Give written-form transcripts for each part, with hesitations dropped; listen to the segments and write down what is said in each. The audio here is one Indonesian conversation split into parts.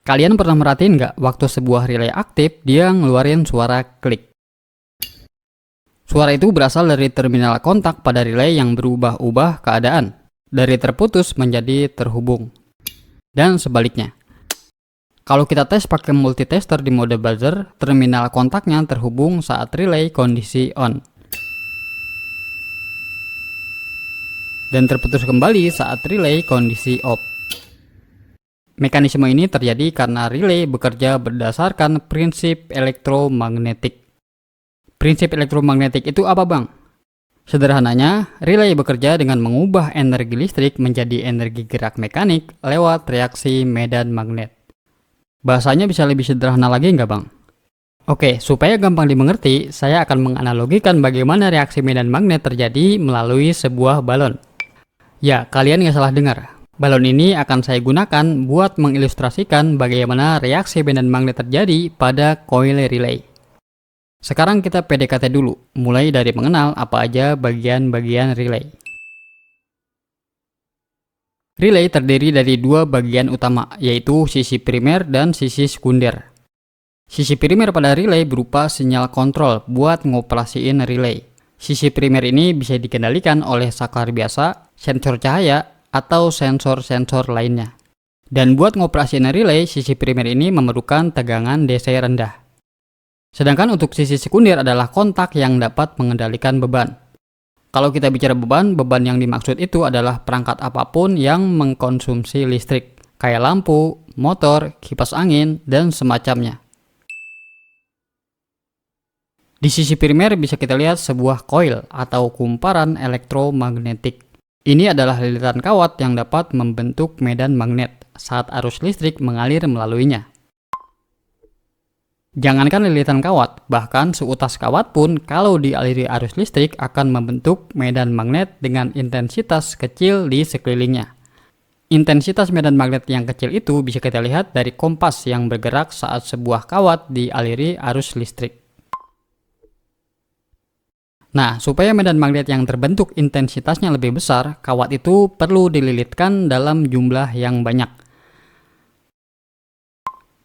Kalian pernah merhatiin nggak waktu sebuah relay aktif, dia ngeluarin suara klik? Suara itu berasal dari terminal kontak pada relay yang berubah-ubah keadaan, dari terputus menjadi terhubung. Dan sebaliknya. Kalau kita tes pakai multitester di mode buzzer, terminal kontaknya terhubung saat relay kondisi on. Dan terputus kembali saat relay kondisi off. Mekanisme ini terjadi karena relay bekerja berdasarkan prinsip elektromagnetik. Prinsip elektromagnetik itu apa, Bang? Sederhananya, relay bekerja dengan mengubah energi listrik menjadi energi gerak mekanik lewat reaksi medan magnet. Bahasanya bisa lebih sederhana lagi nggak, Bang? Oke, supaya gampang dimengerti, saya akan menganalogikan bagaimana reaksi medan magnet terjadi melalui sebuah balon. Ya, kalian nggak salah dengar. Balon ini akan saya gunakan buat mengilustrasikan bagaimana reaksi medan magnet terjadi pada koil relay. Sekarang kita PDKT dulu, mulai dari mengenal apa aja bagian-bagian relay. Relay terdiri dari dua bagian utama, yaitu sisi primer dan sisi sekunder. Sisi primer pada relay berupa sinyal kontrol buat ngoperasiin relay. Sisi primer ini bisa dikendalikan oleh saklar biasa, sensor cahaya, atau sensor-sensor lainnya. Dan buat ngoperasiin relay, sisi primer ini memerlukan tegangan DC rendah. Sedangkan untuk sisi sekunder adalah kontak yang dapat mengendalikan beban. Kalau kita bicara beban, beban yang dimaksud itu adalah perangkat apapun yang mengkonsumsi listrik, kayak lampu, motor, kipas angin, dan semacamnya. Di sisi primer bisa kita lihat sebuah koil atau kumparan elektromagnetik. Ini adalah lilitan kawat yang dapat membentuk medan magnet saat arus listrik mengalir melaluinya. Jangankan lilitan kawat, bahkan seutas kawat pun kalau dialiri arus listrik akan membentuk medan magnet dengan intensitas kecil di sekelilingnya. Intensitas medan magnet yang kecil itu bisa kita lihat dari kompas yang bergerak saat sebuah kawat dialiri arus listrik. Nah, supaya medan magnet yang terbentuk intensitasnya lebih besar, kawat itu perlu dililitkan dalam jumlah yang banyak.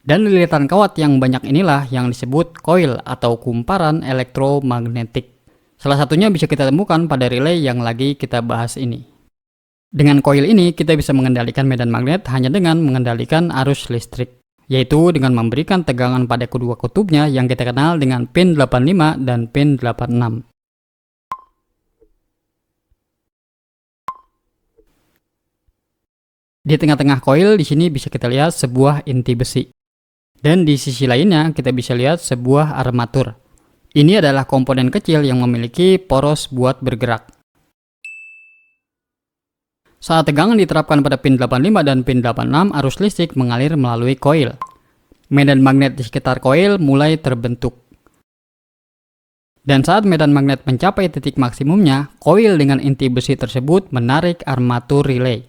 Dan lilitan kawat yang banyak inilah yang disebut koil atau kumparan elektromagnetik. Salah satunya bisa kita temukan pada relay yang lagi kita bahas ini. Dengan koil ini kita bisa mengendalikan medan magnet hanya dengan mengendalikan arus listrik, yaitu dengan memberikan tegangan pada kedua kutubnya yang kita kenal dengan pin 85 dan pin 86. Di tengah-tengah koil di sini bisa kita lihat sebuah inti besi. Dan di sisi lainnya kita bisa lihat sebuah armatur. Ini adalah komponen kecil yang memiliki poros buat bergerak. Saat tegangan diterapkan pada pin 85 dan pin 86, arus listrik mengalir melalui koil. Medan magnet di sekitar koil mulai terbentuk. Dan saat medan magnet mencapai titik maksimumnya, koil dengan inti besi tersebut menarik armatur relay.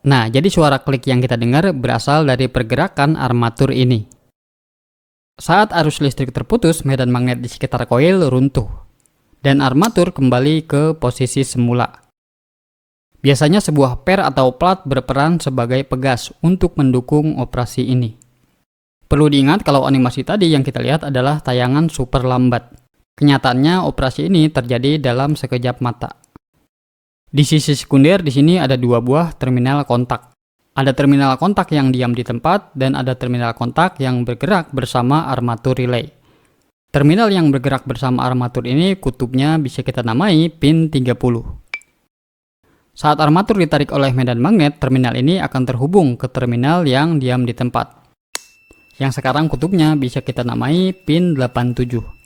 Nah, jadi suara klik yang kita dengar berasal dari pergerakan armatur ini. Saat arus listrik terputus, medan magnet di sekitar koil runtuh, dan armatur kembali ke posisi semula. Biasanya sebuah per atau plat berperan sebagai pegas untuk mendukung operasi ini. Perlu diingat kalau animasi tadi yang kita lihat adalah tayangan super lambat. Kenyataannya operasi ini terjadi dalam sekejap mata. Di sisi sekunder di sini ada dua buah terminal kontak. Ada terminal kontak yang diam di tempat dan ada terminal kontak yang bergerak bersama armatur relay. Terminal yang bergerak bersama armatur ini kutubnya bisa kita namai pin 30. Saat armatur ditarik oleh medan magnet, terminal ini akan terhubung ke terminal yang diam di tempat. Yang sekarang kutubnya bisa kita namai pin 87.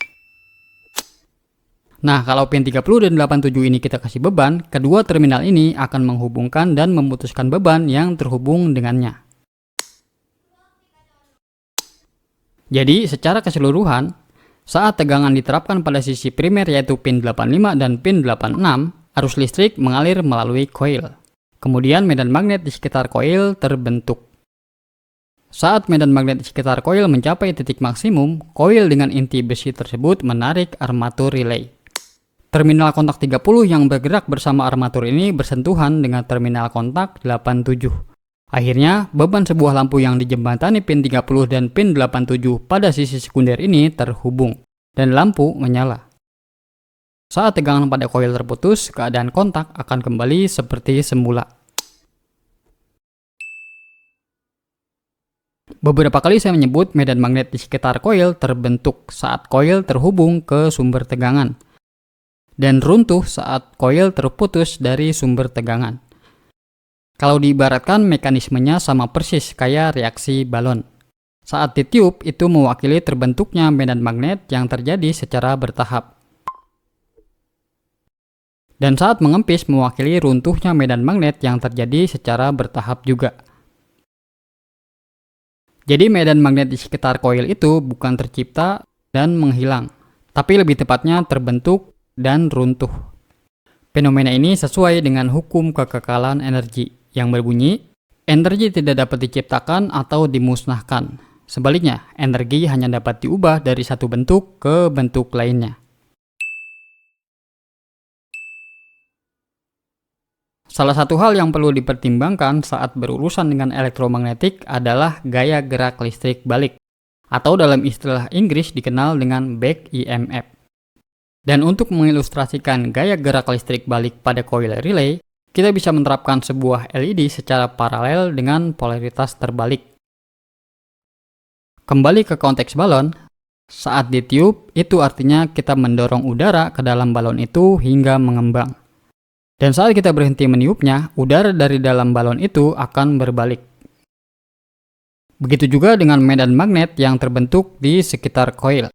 Nah, kalau pin 30 dan 87 ini kita kasih beban, kedua terminal ini akan menghubungkan dan memutuskan beban yang terhubung dengannya. Jadi, secara keseluruhan, saat tegangan diterapkan pada sisi primer yaitu pin 85 dan pin 86, arus listrik mengalir melalui koil. Kemudian medan magnet di sekitar koil terbentuk. Saat medan magnet di sekitar koil mencapai titik maksimum, koil dengan inti besi tersebut menarik armatur relay. Terminal kontak 30 yang bergerak bersama armatur ini bersentuhan dengan terminal kontak 87. Akhirnya, beban sebuah lampu yang dijembatani pin 30 dan pin 87 pada sisi sekunder ini terhubung, dan lampu menyala. Saat tegangan pada koil terputus, keadaan kontak akan kembali seperti semula. Beberapa kali saya menyebut medan magnet di sekitar koil terbentuk saat koil terhubung ke sumber tegangan, dan runtuh saat koil terputus dari sumber tegangan. Kalau diibaratkan, mekanismenya sama persis kayak reaksi balon. Saat ditiup, itu mewakili terbentuknya medan magnet yang terjadi secara bertahap. Dan saat mengempis, mewakili runtuhnya medan magnet yang terjadi secara bertahap juga. Jadi medan magnet di sekitar koil itu bukan tercipta dan menghilang, tapi lebih tepatnya terbentuk dan runtuh. Fenomena ini sesuai dengan hukum kekekalan energi, yang berbunyi, energi tidak dapat diciptakan atau dimusnahkan. Sebaliknya, energi hanya dapat diubah dari satu bentuk ke bentuk lainnya. Salah satu hal yang perlu dipertimbangkan saat berurusan dengan elektromagnetik adalah gaya gerak listrik balik, atau dalam istilah Inggris dikenal dengan back EMF. Dan untuk mengilustrasikan gaya gerak listrik balik pada koil relay, kita bisa menerapkan sebuah LED secara paralel dengan polaritas terbalik. Kembali ke konteks balon, saat ditiup, itu artinya kita mendorong udara ke dalam balon itu hingga mengembang. Dan saat kita berhenti meniupnya, udara dari dalam balon itu akan berbalik. Begitu juga dengan medan magnet yang terbentuk di sekitar koil.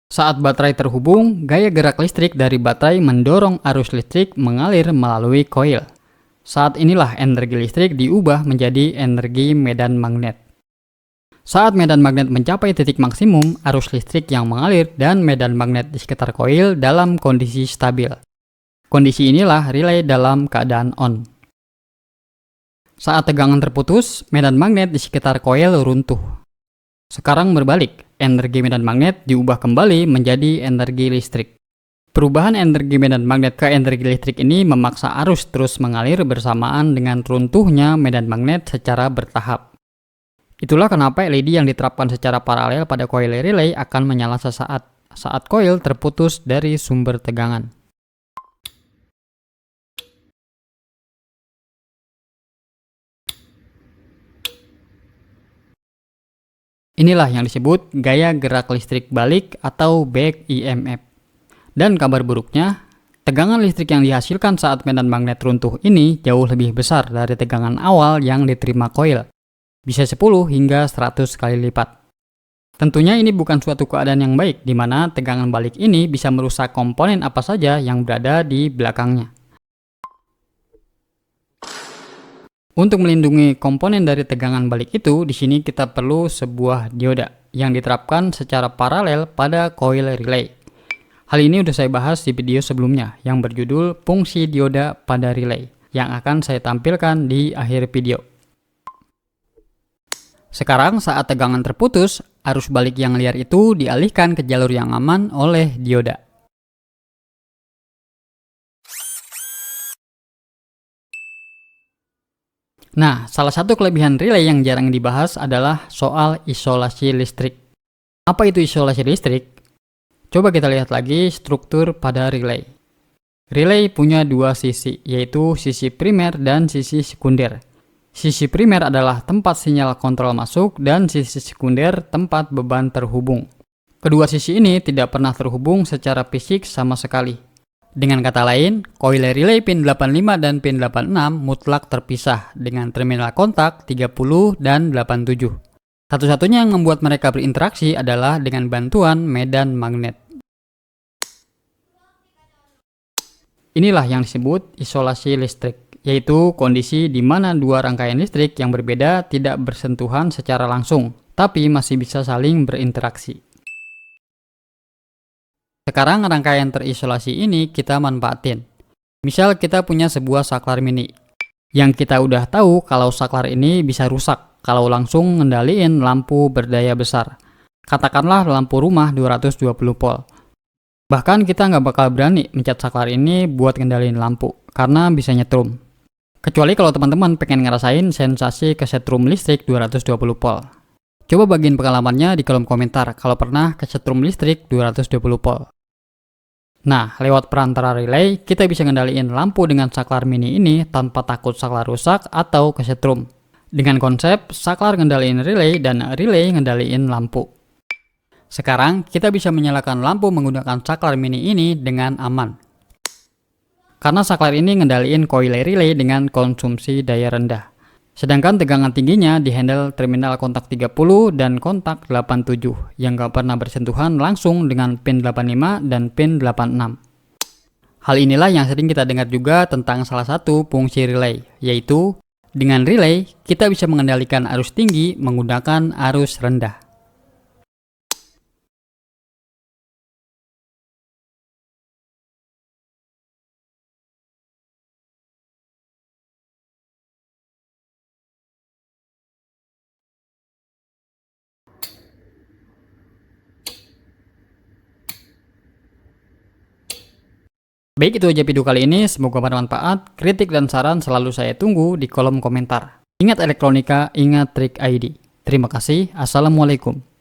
Saat baterai terhubung, gaya gerak listrik dari baterai mendorong arus listrik mengalir melalui koil. Saat inilah energi listrik diubah menjadi energi medan magnet. Saat medan magnet mencapai titik maksimum, arus listrik yang mengalir dan medan magnet di sekitar koil dalam kondisi stabil. Kondisi inilah relay dalam keadaan on. Saat tegangan terputus, medan magnet di sekitar koil runtuh. Sekarang berbalik, energi medan magnet diubah kembali menjadi energi listrik. Perubahan energi medan magnet ke energi listrik ini memaksa arus terus mengalir bersamaan dengan runtuhnya medan magnet secara bertahap. Itulah kenapa LED yang diterapkan secara paralel pada koil relay akan menyala sesaat saat koil terputus dari sumber tegangan. Inilah yang disebut gaya gerak listrik balik atau back EMF. Dan kabar buruknya, tegangan listrik yang dihasilkan saat medan magnet runtuh ini jauh lebih besar dari tegangan awal yang diterima koil. Bisa 10 hingga 100 kali lipat. Tentunya ini bukan suatu keadaan yang baik, di mana tegangan balik ini bisa merusak komponen apa saja yang berada di belakangnya. Untuk melindungi komponen dari tegangan balik itu, di sini kita perlu sebuah dioda yang diterapkan secara paralel pada koil relay. Hal ini udah saya bahas di video sebelumnya yang berjudul fungsi dioda pada relay yang akan saya tampilkan di akhir video. Sekarang saat tegangan terputus, arus balik yang liar itu dialihkan ke jalur yang aman oleh dioda. Nah, salah satu kelebihan relay yang jarang dibahas adalah soal isolasi listrik. Apa itu isolasi listrik? Coba kita lihat lagi struktur pada relay. Relay punya dua sisi, yaitu sisi primer dan sisi sekunder. Sisi primer adalah tempat sinyal kontrol masuk dan sisi sekunder tempat beban terhubung. Kedua sisi ini tidak pernah terhubung secara fisik sama sekali. Dengan kata lain, koil relay pin 85 dan pin 86 mutlak terpisah dengan terminal kontak 30 dan 87. Satu-satunya yang membuat mereka berinteraksi adalah dengan bantuan medan magnet. Inilah yang disebut isolasi listrik, yaitu kondisi di mana dua rangkaian listrik yang berbeda tidak bersentuhan secara langsung, tapi masih bisa saling berinteraksi. Sekarang rangkaian terisolasi ini kita manfaatin. Misal kita punya sebuah saklar mini, yang kita udah tahu kalau saklar ini bisa rusak kalau langsung ngendaliin lampu berdaya besar. Katakanlah lampu rumah 220 volt. Bahkan kita nggak bakal berani mencet saklar ini buat ngendaliin lampu, karena bisa nyetrum. Kecuali kalau teman-teman pengen ngerasain sensasi kesetrum listrik 220 volt. Coba bagiin pengalamannya di kolom komentar kalau pernah kesetrum listrik 220 volt. Nah, lewat perantara relay, kita bisa ngendaliin lampu dengan saklar mini ini tanpa takut saklar rusak atau kesetrum. Dengan konsep saklar ngendaliin relay dan relay ngendaliin lampu. Sekarang, kita bisa menyalakan lampu menggunakan saklar mini ini dengan aman. Karena saklar ini ngendaliin koil relay dengan konsumsi daya rendah. Sedangkan tegangan tingginya dihandle terminal kontak 30 dan kontak 87 yang gak pernah bersentuhan langsung dengan pin 85 dan pin 86. Hal inilah yang sering kita dengar juga tentang salah satu fungsi relay, yaitu dengan relay kita bisa mengendalikan arus tinggi menggunakan arus rendah. Baik, itu aja video kali ini, semoga bermanfaat. Kritik dan saran selalu saya tunggu di kolom komentar. Ingat elektronika, ingat Trik ID. Terima kasih, Assalamualaikum.